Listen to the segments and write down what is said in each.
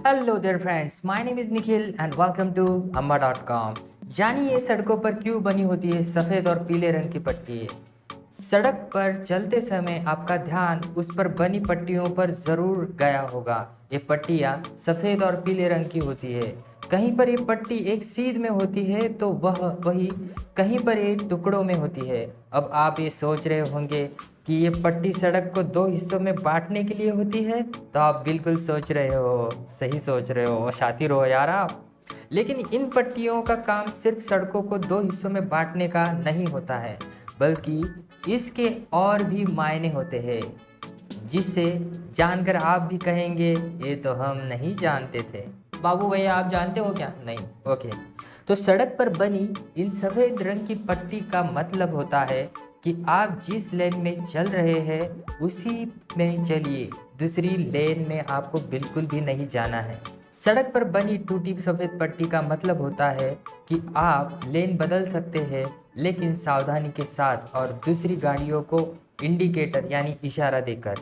Hello there friends, my name is Nikhil and welcome to अम्बा.com। जानिए सड़कों पर क्यों बनी होती है सफ़ेद और पीले रंग की पट्टी। सड़क पर चलते समय आपका ध्यान उस पर बनी पट्टियों पर ज़रूर गया होगा। ये पट्टियाँ सफ़ेद और पीले रंग की होती है। कहीं पर ये पट्टी एक सीध में होती है तो वही कहीं पर ये टुकड़ों में होती है। अब आप ये सोच रहे होंगे कि ये पट्टी सड़क को दो हिस्सों में बांटने के लिए होती है, तो आप बिल्कुल सोच रहे हो, सही सोच रहे हो, शातिर हो यार आप। लेकिन इन पट्टियों का काम सिर्फ सड़कों को दो हिस्सों में बांटने का नहीं होता है, बल्कि इसके और भी मायने होते हैं, जिसे जानकर आप भी कहेंगे ये तो हम नहीं जानते थे। बाबू भैया आप जानते हो क्या? नहीं, ओके। तो सड़क पर बनी इन सफ़ेद रंग की पट्टी का मतलब होता है कि आप जिस लेन में चल रहे हैं उसी में चलिए, दूसरी लेन में आपको बिल्कुल भी नहीं जाना है। सड़क पर बनी टूटी सफ़ेद पट्टी का मतलब होता है कि आप लेन बदल सकते हैं, लेकिन सावधानी के साथ और दूसरी गाड़ियों को इंडिकेटर यानी इशारा देकर।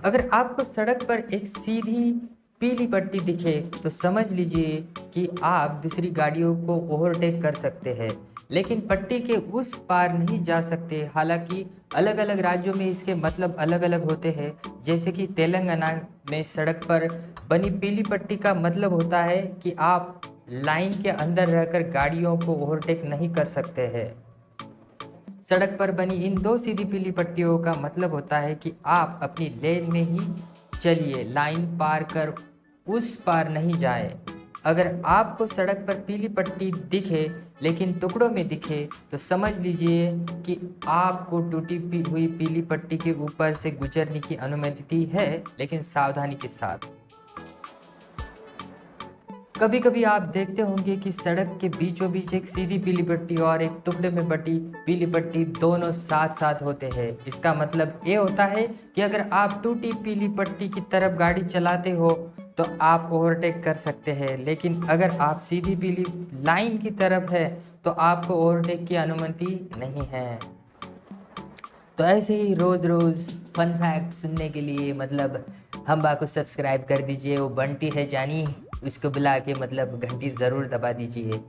अगर आपको सड़क पर एक सीधी पीली पट्टी दिखे तो समझ लीजिए कि आप दूसरी गाड़ियों को ओवरटेक कर सकते हैं, लेकिन पट्टी के उस पार नहीं जा सकते। हालांकि अलग अलग राज्यों में इसके मतलब अलग अलग होते हैं। जैसे कि तेलंगाना में सड़क पर बनी पीली पट्टी का मतलब होता है कि आप लाइन के अंदर रहकर गाड़ियों को ओवरटेक नहीं कर सकते हैं। सड़क पर बनी इन दो सीधी पीली पट्टियों का मतलब होता है कि आप अपनी लेन में ही चलिए, लाइन पार कर उस पार नहीं जाए। अगर आपको सड़क पर पीली पट्टी दिखे लेकिन टुकड़ों में दिखे तो समझ लीजिए कि आपको टूटी हुई पीली पट्टी के ऊपर से गुजरने की अनुमति है, लेकिन सावधानी के साथ। कभी कभी आप देखते होंगे कि सड़क के बीचों बीच एक सीधी पीली पट्टी और एक टुकड़े में बटी पीली पट्टी दोनों साथ साथ होते हैं। इसका मतलब ये होता है कि अगर आप टूटी पीली पट्टी की तरफ गाड़ी चलाते हो तो आप ओवरटेक कर सकते हैं, लेकिन अगर आप सीधी पीली लाइन की तरफ है तो आपको ओवरटेक की अनुमति नहीं है। तो ऐसे ही रोज़ रोज़ फन फैक्ट सुनने के लिए मतलब हम्बा को सब्सक्राइब कर दीजिए। वो बंटी है जानी, उसको बुला के मतलब घंटी ज़रूर दबा दीजिए।